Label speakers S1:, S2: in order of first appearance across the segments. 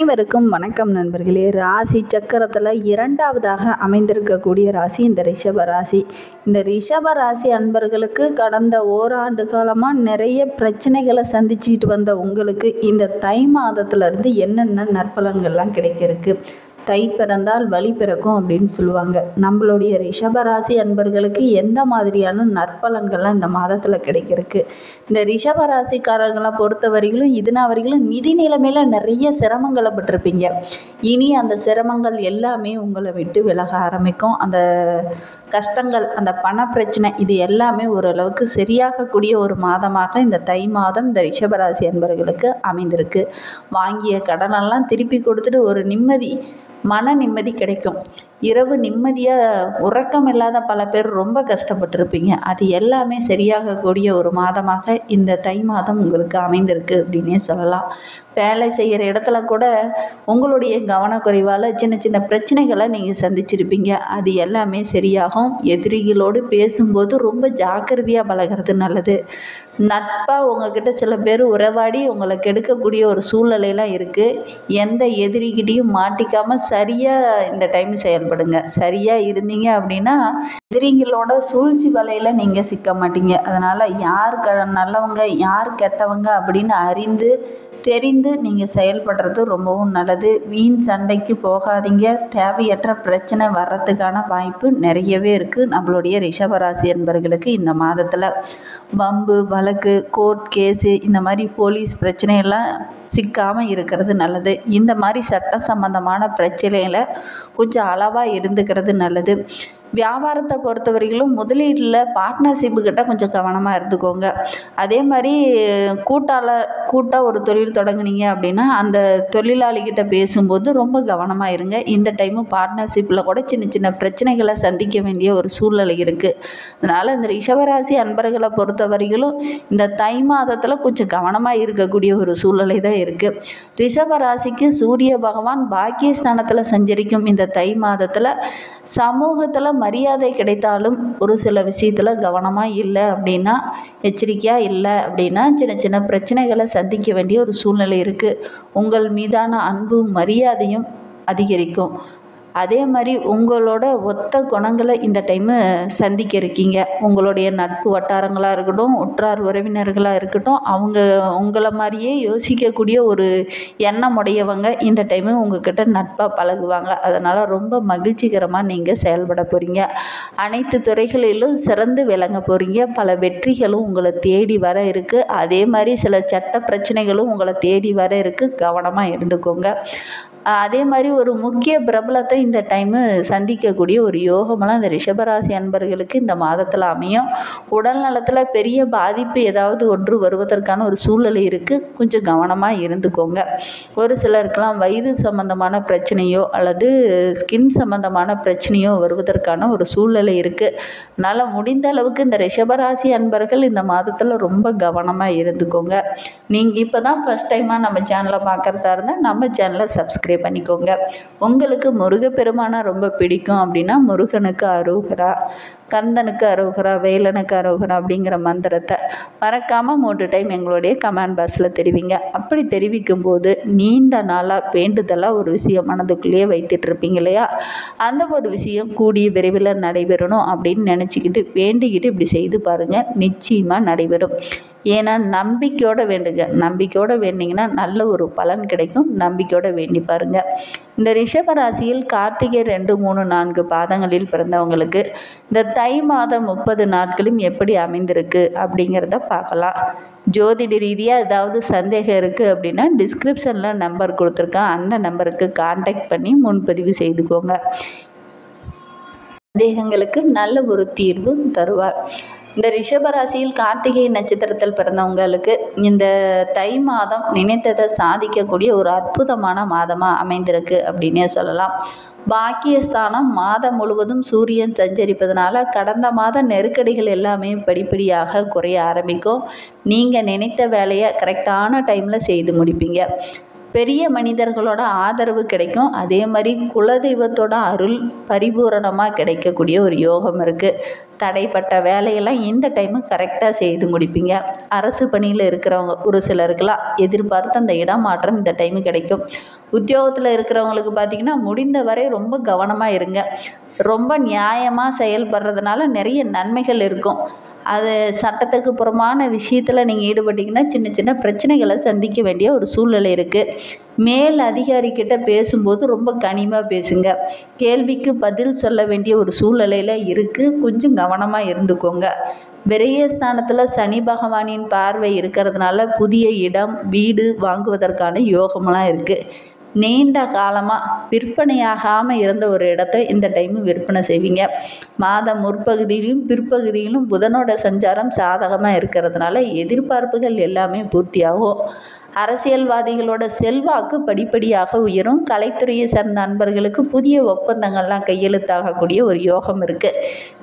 S1: அனைவருக்கும் வணக்கம் நண்பர்களே. ராசி சக்கரத்தில் இரண்டாவதாக அமைந்திருக்கக்கூடிய ராசி இந்த ரிஷப ராசி. இந்த ரிஷப ராசி அன்பர்களுக்கு கடந்த ஓராண்டு காலமாக நிறைய பிரச்சனைகளை சந்திச்சுட்டு வந்த உங்களுக்கு இந்த தை மாதத்துலேருந்து என்னென்ன நற்பலன்கள்லாம் கிடைக்கிறதுக்கு, தை பிறந்தால் வழி பிறக்கும் அப்படின்னு சொல்லுவாங்க. நம்மளுடைய ரிஷபராசி அன்பர்களுக்கு எந்த மாதிரியான நற்பலன்கள்லாம் இந்த மாதத்தில் கிடைக்கிறதுக்கு, இந்த ரிஷபராசிக்காரர்களை பொறுத்த வரைக்கும் வரைக்கும் நிதி நிலைமையில் நிறைய சிரமங்களை பட்டிருப்பீங்க. இனி அந்த சிரமங்கள் எல்லாமே உங்களை விட்டு விலக ஆரம்பிக்கும். அந்த கஷ்டங்கள், அந்த பண பிரச்சனை, இது எல்லாமே ஓரளவுக்கு சரியாகக்கூடிய ஒரு மாதமாக இந்த தை மாதம் இந்த ரிஷபராசி அன்பர்களுக்கு அமைந்திருக்கு. வாங்கிய கடனெல்லாம் திருப்பி கொடுத்துட்டு ஒரு மன நிம்மதி கிடைக்கும். இரவு நிம்மதியாக உறக்கம் இல்லாத பல பேர் ரொம்ப கஷ்டப்பட்டுருப்பீங்க. அது எல்லாமே சரியாகக்கூடிய ஒரு மாதமாக இந்த தை மாதம் உங்களுக்கு அமைந்திருக்கு அப்படின்னே சொல்லலாம். வேலை செய்கிற இடத்துல கூட உங்களுடைய கவனக்குறைவால் சின்ன சின்ன பிரச்சனைகளை நீங்கள் சந்திச்சிருப்பீங்க. அது எல்லாமே சரியாகும். எதிரிகளோடு பேசும்போது ரொம்ப ஜாக்கிரதையாக பழகிறது நல்லது. நட்பாக உங்ககிட்ட சில பேர் உறவாடி உங்களை கெடுக்கக்கூடிய ஒரு சூழ்நிலையெல்லாம் இருக்குது. எந்த எதிரிகிட்டையும் மாட்டிக்காமல் சரியாக இந்த டைம் செயல்படுங்க. சரியாக இருந்தீங்க அப்படின்னா எதிரிங்களோட சூழ்ச்சி வலையில் நீங்கள் சிக்க மாட்டீங்க. அதனால் யார் நல்லவங்க யார் கெட்டவங்க அப்படின்னு தெரிந்து நீங்கள் செயல்படுறது ரொம்பவும் நல்லது. வீண் சண்டைக்கு போகாதீங்க. தேவையற்ற பிரச்சனை வர்றதுக்கான வாய்ப்பு நிறையவே இருக்குது. நம்மளுடைய ரிஷபராசி என்பர்களுக்கு இந்த மாதத்தில் வம்பு வழக்கு, கோர்ட் கேஸு, இந்த மாதிரி போலீஸ் பிரச்சனையெல்லாம் சிக்காமல் இருக்கிறது நல்லது. இந்த மாதிரி சட்ட சம்பந்தமான பிரச்சனையில் கொஞ்சம் அளவாக இருந்துக்கிறது நல்லது. வியாபாரத்தை பொறுத்தவரையிலும் முதலீட்டில் பார்ட்னர்ஷிப்புக்கிட்ட கொஞ்சம் கவனமாக இருந்துக்கோங்க. அதே மாதிரி கூட்டாக ஒரு தொழில் தொடங்குனீங்க அப்படின்னா அந்த தொழிலாளிகிட்ட பேசும்போது ரொம்ப கவனமாக இருங்க. இந்த டைமு பார்ட்னர்ஷிப்பில் கூட சின்ன சின்ன பிரச்சனைகளை சந்திக்க வேண்டிய ஒரு சூழ்நிலை இருக்குது. அதனால் இந்த ரிஷபராசி அன்பர்களை பொறுத்தவரையிலும் இந்த தை மாதத்தில் கொஞ்சம் கவனமாக இருக்கக்கூடிய ஒரு சூழ்நிலை தான் இருக்குது. ரிஷபராசிக்கு சூரிய பகவான் பாக்கியஸ்தானத்தில் சஞ்சரிக்கும் இந்த தை மாதத்தில் சமூகத்தில் மரியாதை கிடைத்தாலும் ஒரு சில விஷயத்தில் கவனமாக இல்லை அப்படின்னா, எச்சரிக்கையாக இல்லை அப்படின்னா சின்ன சின்ன பிரச்சனைகளை சந்திக்க வேண்டிய ஒரு சூழ்நிலை இருக்குது. உங்கள் மீதான அன்பும் மரியாதையும் அதிகரிக்கும். அதே மாதிரி உங்களோட ஒத்த குணங்களை இந்த டைமு சந்திக்க இருக்கீங்க. உங்களுடைய நட்பு வட்டாரங்களாக இருக்கட்டும், உற்றார் உறவினர்களாக இருக்கட்டும், அவங்க உங்களை மாதிரியே யோசிக்கக்கூடிய ஒரு எண்ணம் உடையவங்க இந்த டைமு உங்ககிட்ட நட்பாக பழகுவாங்க. அதனால் ரொம்ப மகிழ்ச்சிகரமாக நீங்கள் செயல்பட போகிறீங்க. அனைத்து துறைகளிலும் சிறந்து விளங்க போகிறீங்க. பல வெற்றிகளும் உங்களை தேடி வர இருக்குது. அதே மாதிரி சில சட்ட பிரச்சனைகளும் உங்களை தேடி வர இருக்குது. கவனமாக இருந்துக்கோங்க. அதே மாதிரி ஒரு முக்கிய பிரபலத்தை இந்த டைமு சந்திக்கக்கூடிய ஒரு யோகமெல்லாம் இந்த ரிஷபராசி அன்பர்களுக்கு இந்த மாதத்தில் அமையும். உடல் நலத்தில் பெரிய பாதிப்பு ஏதாவது ஒன்று வருவதற்கான ஒரு சூழ்நிலை இருக்குது. கொஞ்சம் கவனமாக இருந்துக்கோங்க. ஒரு சிலருக்கெல்லாம் வயிறு சம்பந்தமான பிரச்சனையோ அல்லது ஸ்கின் சம்பந்தமான பிரச்சனையோ வருவதற்கான ஒரு சூழ்நிலை இருக்குது. அதனால் முடிந்த அளவுக்கு இந்த ரிஷபராசி அன்பர்கள் இந்த மாதத்தில் ரொம்ப கவனமாக இருந்துக்கோங்க. நீங்கள் இப்போ தான் ஃபஸ்ட் டைமாக நம்ம சேனலை பார்க்குறதா இருந்தால் நம்ம சேனலை சப்ஸ்கிரைப் பண்ணிக்கோங்க. உங்களுக்கு முருகப்பெருமானை ரொம்ப பிடிக்கும் அப்படின்னா முருகனுக்கு அரோகரா, கந்தனுக்கு அரோகரா, வேலனுக்கு அரோகரா அப்படிங்கிற மந்திரத்தை மறக்காமல் 3 டைம் எங்களுடைய கமெண்ட் பாக்ஸில் தெரிவிங்க. அப்படி தெரிவிக்கும் போது நீண்ட நாளாக வேண்டுதலாக ஒரு விஷயம் மனதுக்குள்ளேயே வைத்துட்டு இருப்பீங்க இல்லையா, அந்த ஒரு விஷயம் கூடிய விரைவில் நடைபெறணும் அப்படின்னு நினச்சிக்கிட்டு வேண்டிக்கிட்டு இப்படி செய்து பாருங்கள். நிச்சயமாக நடைபெறும். ஏன்னா நம்பிக்கையோடு வேண்டுங்க. நம்பிக்கையோடு வேண்டிங்கன்னா நல்ல ஒரு பலன் கிடைக்கும். நம்பிக்கையோடு வேண்டி பாருங்கள். இந்த ரிஷபராசியில் கார்த்திகை 2, 3, 4 பாதங்களில் பிறந்தவங்களுக்கு இந்த தை மாதம் 30 நாட்களும் எப்படி அமைந்திருக்கு அப்படிங்கிறத பார்க்கலாம். ஜோதிட ரீதியாக ஏதாவது சந்தேகம் இருக்குது அப்படின்னா டிஸ்கிரிப்ஷனில் நம்பர் கொடுத்துருக்கேன். அந்த நம்பருக்கு கான்டாக்ட் பண்ணி முன்பதிவு செய்துக்கோங்க. சந்தேகங்களுக்கு நல்ல ஒரு தீர்வு தருவார். இந்த ரிஷபராசியில் கார்த்திகை நட்சத்திரத்தில் பிறந்தவங்களுக்கு இந்த தை மாதம் நினைத்ததை சாதிக்கக்கூடிய ஒரு அற்புதமான மாதமாக அமைந்திருக்கு அப்படின்னே சொல்லலாம். பாக்கியஸ்தானம் மாதம் முழுவதும் சூரியன் சஞ்சரிப்பதனால கடந்த மாத நெருக்கடிகள் எல்லாமே படிப்படியாக குறைய ஆரம்பிக்கும். நீங்கள் நினைத்த வேலையை கரெக்டான டைமில் செய்து முடிப்பீங்க. பெரிய மனிதர்களோட ஆதரவு கிடைக்கும். அதே மாதிரி குலதெய்வத்தோட அருள் பரிபூரணமாக கிடைக்கக்கூடிய ஒரு யோகம் இருக்குது. தடைப்பட்ட வேலையெல்லாம் இந்த டைமு கரெக்டாக செய்து முடிப்பீங்க. அரசு பணியில் இருக்கிறவங்க ஒரு சிலருக்கெல்லாம் எதிர்பார்த்து அந்த இடமாற்றம் இந்த டைமு கிடைக்கும். உத்தியோகத்தில் இருக்கிறவங்களுக்கு பார்த்திங்கன்னா முடிந்த வரை ரொம்ப கவனமாக இருங்க. ரொம்ப நியாயமாக செயல்படுறதுனால நிறைய நன்மைகள் இருக்கும். அது சட்டத்துக்கு புறமான விஷயத்தில் நீங்கள் ஈடுபட்டிங்கன்னா சின்ன சின்ன பிரச்சனைகளை சந்திக்க வேண்டிய ஒரு சூழ்நிலை இருக்குது. மேல் அதிகாரிக்கிட்ட பேசும்போது ரொம்ப கனிவாக பேசுங்க. கேள்விக்கு பதில் சொல்ல வேண்டிய ஒரு சூழ்நிலையில் இருக்குது. கொஞ்சம் கவனமாக இருந்துக்கோங்க. விரயஸ்தானத்தில் சனி பகவானின் பார்வை இருக்கிறதுனால புதிய இடம் வீடு வாங்குவதற்கான யோகமெல்லாம் இருக்குது. நீண்ட காலமாக விற்பனையாகாமல் இருந்த ஒரு இடத்த இந்த டைமு விற்பனை செய்வீங்க. மாதம் முற்பகுதியிலும் பிற்பகுதியிலும் புதனோட சஞ்சாரம் சாதகமாக இருக்கிறதுனால எதிர்பார்ப்புகள் எல்லாமே பூர்த்தியாகும். அரசியல்வாதிகளோட செல்வாக்கு படிப்படியாக உயரும். கலைத்துறையை சார்ந்த நண்பர்களுக்கு புதிய ஒப்பந்தங்கள்லாம் கையெழுத்தாகக்கூடிய ஒரு யோகம் இருக்குது.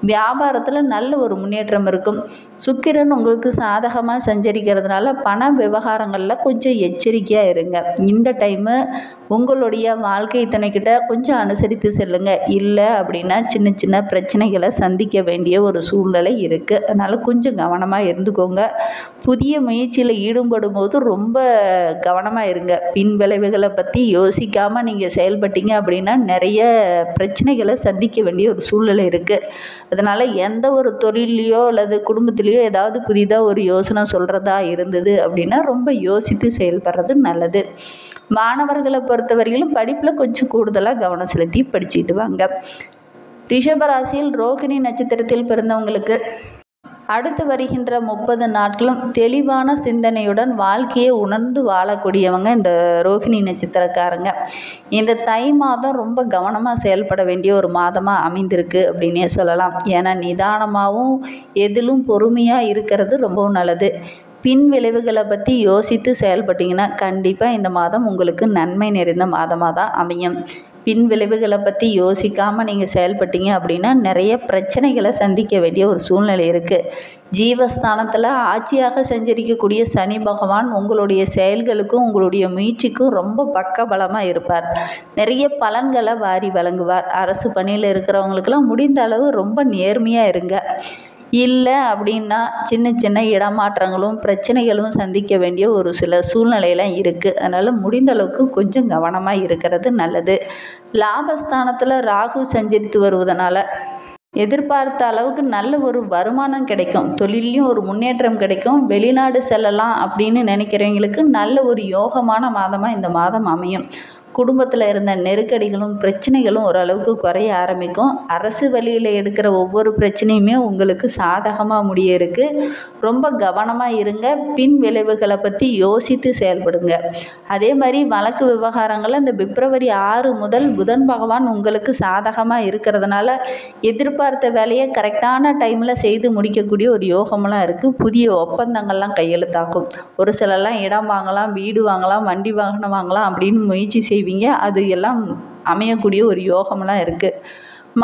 S1: வியாபாரத்தில் நல்ல ஒரு முன்னேற்றம் இருக்கும். சுக்கிரன் உங்களுக்கு சாதகமாக சஞ்சரிக்கிறதுனால பண விவகாரங்களில் கொஞ்சம் எச்சரிக்கையாக இருங்க. இந்த டைமு உங்களுடைய வாழ்க்கை துணைக்கிட்ட கொஞ்சம் அனுசரித்து செல்லுங்க. இல்லை அப்படின்னா சின்ன சின்ன பிரச்சனைகளை சந்திக்க வேண்டிய ஒரு சூழ்நிலை இருக்குது. அதனால் கொஞ்சம் கவனமாக இருந்துக்கோங்க. புதிய முயற்சியில் ஈடுபடும் போது ரொம்ப கவனமாக இருங்க. பின் விளைவுகளை பற்றி யோசிக்காமல் நீங்கள் செயல்பட்டீங்க அப்படின்னா நிறைய பிரச்சனைகளை சந்திக்க வேண்டிய ஒரு சூழ்நிலை இருக்குது. அதனால் எந்த ஒரு தொழிலையோ அல்லது குடும்பத்திலையோ ஏதாவது புதிதாக ஒரு யோசனை சொல்கிறதா இருந்தது அப்படின்னா ரொம்ப யோசித்து செயல்படுறது நல்லது. மாணவர்களை பொறுத்தவரையிலும் படிப்பில் கொஞ்சம் கூடுதலாக கவனம் செலுத்தி படிச்சுட்டு வாங்க. ரிஷபராசியில் ரோகிணி நட்சத்திரத்தில் பிறந்தவங்களுக்கு அடுத்து வருகின்ற 30 நாட்களும் தெளிவான சிந்தனையுடன் வாழ்க்கையை உணர்ந்து வாழக்கூடியவங்க இந்த ரோகிணி நட்சத்திரக்காரங்க. இந்த தை மாதம் ரொம்ப கவனமாக செயல்பட வேண்டிய ஒரு மாதமாக அமைந்திருக்கு அப்படின்னே சொல்லலாம். ஏன்னா நிதானமாகவும் எதிலும் பொறுமையாக இருக்கிறது ரொம்பவும் நல்லது. பின் விளைவுகளை பற்றி யோசித்து செயல்பட்டிங்கன்னா கண்டிப்பாக இந்த மாதம் உங்களுக்கு நன்மை நிறைந்த மாதமாக தான் அமையும். பின் விளைவுகளை பற்றி யோசிக்காமல் நீங்கள் செயல்பட்டீங்க அப்படின்னா நிறைய பிரச்சனைகளை சந்திக்க வேண்டிய ஒரு சூழ்நிலை இருக்குது. ஜீவஸ்தானத்தில் ஆட்சியாக சஞ்சரிக்கக்கூடிய சனி பகவான் உங்களுடைய செயல்களுக்கும் உங்களுடைய முயற்சிக்கும் ரொம்ப பக்கபலமாக இருப்பார். நிறைய பலன்களை வாரி வழங்குவார். அரசு பணியில் இருக்கிறவங்களுக்கெல்லாம் முடிந்த அளவு ரொம்ப நேர்மையாக இருங்க. இல்லை அப்படின்னா சின்ன சின்ன இடமாற்றங்களும் பிரச்சனைகளும் சந்திக்க வேண்டிய ஒரு சில சூழ்நிலையெல்லாம் இருக்குது. அதனால் முடிந்த அளவுக்கு கொஞ்சம் கவனமாக இருக்கிறது நல்லது. லாபஸ்தானத்தில் ராகு சஞ்சரித்து வருவதனால எதிர்பார்த்த அளவுக்கு நல்ல ஒரு வருமானம் கிடைக்கும். தொழிலையும் ஒரு முன்னேற்றம் கிடைக்கும். வெளிநாடு செல்லலாம் அப்படின்னு நினைக்கிறவங்களுக்கு நல்ல ஒரு யோகமான மாதமாக இந்த மாதம் அமையும். குடும்பத்தில் இருந்த நெருக்கடிகளும் பிரச்சனைகளும் ஓரளவுக்கு குறைய ஆரம்பிக்கும். அரசு வழியில் எடுக்கிற ஒவ்வொரு பிரச்சனையுமே உங்களுக்கு சாதகமாக முடிய இருக்குது. ரொம்ப கவனமாக இருங்க. பின் விளைவுகளை பற்றி யோசித்து செயல்படுங்க. அதே மாதிரி வழக்கு விவகாரங்களில் இந்த பிப்ரவரி 6 முதல் புதன் பகவான் உங்களுக்கு சாதகமாக இருக்கிறதுனால எதிர்பார்த்த வேலையை கரெக்டான டைமில் செய்து முடிக்கக்கூடிய ஒரு யோகமெல்லாம் இருக்குது. புதிய ஒப்பந்தங்கள்லாம் கையெழுத்தாகும். ஒரு சிலர்லாம் இடம் வாங்கலாம், வீடு வாங்கலாம், வண்டி வாகனம் வாங்கலாம் அப்படின்னு முயற்சி செய்வீங்க. அது எல்லாம் அமையக்கூடிய ஒரு யோகமெல்லாம் இருக்குது.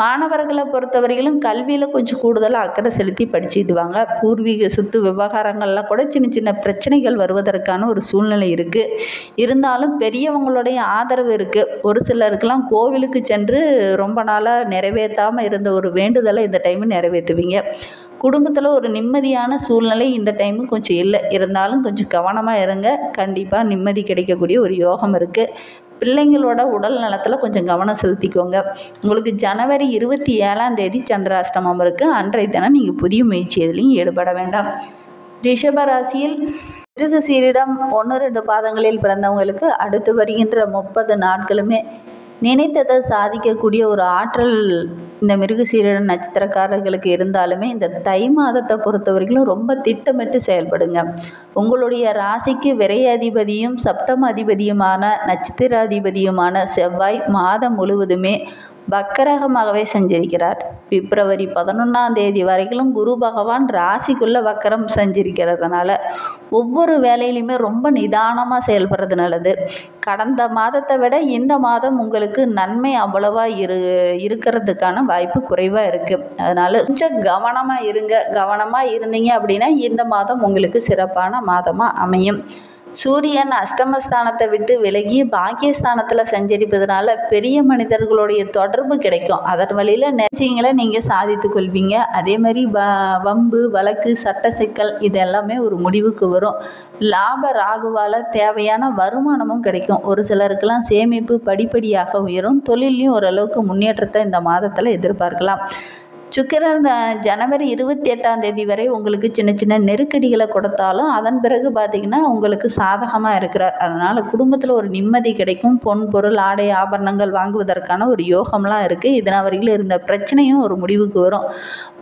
S1: மாணவர்களை பொறுத்தவரையிலும் கல்வியில் கொஞ்சம் கூடுதலாக அக்கறை செலுத்தி படிச்சுடுவாங்க. பூர்வீக சொத்து விவகாரங்கள்லாம் கூட சின்ன சின்ன பிரச்சனைகள் வருவதற்கான ஒரு சூழ்நிலை இருக்குது. இருந்தாலும் பெரியவங்களுடைய ஆதரவு இருக்குது. ஒரு சிலருக்கெல்லாம் கோவிலுக்கு சென்று ரொம்ப நாளாக நிறைவேற்றாமல் இருந்த ஒரு வேண்டுதலை இந்த டைமு நிறைவேற்றுவீங்க. குடும்பத்தில் ஒரு நிம்மதியான சூழ்நிலை இந்த டைமு கொஞ்சம் இல்லை. இருந்தாலும் கொஞ்சம் கவனமாக இருங்க. கண்டிப்பாக நிம்மதி கிடைக்கக்கூடிய ஒரு யோகம் இருக்குது. பிள்ளைங்களோட உடல் நலத்தில் கொஞ்சம் கவனம் செலுத்திக்கோங்க. உங்களுக்கு ஜனவரி 27ஆம் தேதி சந்திராஷ்டமம் இருக்குது. அன்றைய தினம் நீங்கள் புதிய முயற்சி எதுலையும் ஈடுபட வேண்டாம். ரிஷபராசியில் மிருகசீரிடம் 1-2 பாதங்களில் பிறந்தவங்களுக்கு அடுத்து வருகின்ற 30 நாட்களுமே நினைத்ததை சாதிக்கக்கூடிய ஒரு ஆற்றல் இந்த மிருகசீரிட நட்சத்திரக்காரர்களுக்கு இருந்தாலுமே இந்த தை மாதத்தை பொறுத்தவரைக்கும் ரொம்ப திட்டமிட்டு செயல்படுங்க. உங்களுடைய ராசிக்கு விரையாதிபதியும் சப்தம அதிபதியுமான நட்சத்திராதிபதியுமான செவ்வாய் மாதம் முழுவதுமே வக்கரகமாகவே சஞ்சரிக்கிறார். பிப்ரவரி 11ஆம் தேதி வரைக்கும் குரு பகவான் ராசிக்குள்ளே வக்கரம் சஞ்சரிக்கிறதுனால ஒவ்வொரு வேலையிலையுமே ரொம்ப நிதானமாக செயல்படுறது நல்லது. கடந்த மாதத்தை விட இந்த மாதம் உங்களுக்கு நன்மை அவ்வளவா இருக்கிறதுக்கான வாய்ப்பு குறைவாக இருக்குது. அதனால் கொஞ்சம் கவனமாக இருங்க. கவனமாக இருந்தீங்க அப்படின்னா இந்த மாதம் உங்களுக்கு சிறப்பான மாதமாக அமையும். சூரியன் அஷ்டமஸ்தானத்தை விட்டு விலகி பாக்கியஸ்தானத்தில் சஞ்சரிப்பதனால பெரிய மனிதர்களுடைய தொடர்பு கிடைக்கும். அதன் வழியில் விஷயங்களை நீங்கள் சாதித்து கொள்வீங்க. அதே மாதிரி வம்பு வழக்கு சட்ட சிக்கல் இது எல்லாமே ஒரு முடிவுக்கு வரும். லாப ராகுவால் தேவையான வருமானமும் கிடைக்கும். ஒரு சிலருக்கெல்லாம் சேமிப்பு படிப்படியாக உயரும். தொழிலையும் ஓரளவுக்கு முன்னேற்றத்தை இந்த மாதத்தில் எதிர்பார்க்கலாம். சுக்கிரன் ஜனவரி 28 வரை உங்களுக்கு சின்ன சின்ன நெருக்கடிகளை கொடுத்தாலும் அதன் பிறகு பார்த்திங்கன்னா உங்களுக்கு சாதகமாக இருக்கிறார். அதனால் குடும்பத்தில் ஒரு நிம்மதி கிடைக்கும். பொன் பொருள் ஆடை ஆபரணங்கள் வாங்குவதற்கான ஒரு யோகம்லாம் இருக்குது. இதனால் வரையில் இருந்த பிரச்சனையும் ஒரு முடிவுக்கு வரும்.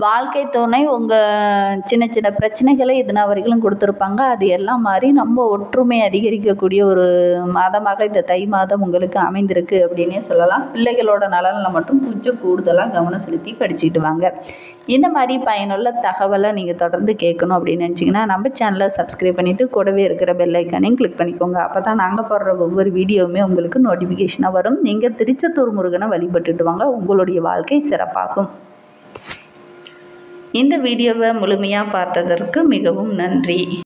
S1: வாழ்க்கை துணை உங்கள் சின்ன சின்ன பிரச்சனைகளை இதனால் வரைக்கும் கொடுத்துருப்பாங்க. அது எல்லாம் மாறி நம்ம ஒற்றுமை அதிகரிக்கக்கூடிய ஒரு மாதமாக இந்த தை மாதம் உங்களுக்கு அமைந்திருக்கு அப்படின்னே சொல்லலாம். பிள்ளைகளோட நலனில் மட்டும் கொஞ்சம் கூடுதலாக கவனம் செலுத்தி படிச்சுட்டு வாங்க. இந்த மாதிரி பயனுள்ள தகவலை நீங்கள் தொடர்ந்து கேட்கணும் அப்படின்னு நினச்சிங்கன்னா நம்ம சேனலை சப்ஸ்கிரைப் பண்ணிவிட்டு கூடவே இருக்கிற பெல் ஐக்கானையும் கிளிக் பண்ணிக்கோங்க. அப்போ தான் நாங்கள் போடுற ஒவ்வொரு வீடியோவுமே உங்களுக்கு நோட்டிஃபிகேஷனாக வரும். நீங்கள் திருச்செந்தூர் முருகனை வழிபட்டுட்டு வாங்க. உங்களுடைய வாழ்க்கை சிறப்பாகும். இந்த வீடியோவை முழுமையாக பார்த்ததற்கு மிகவும் நன்றி.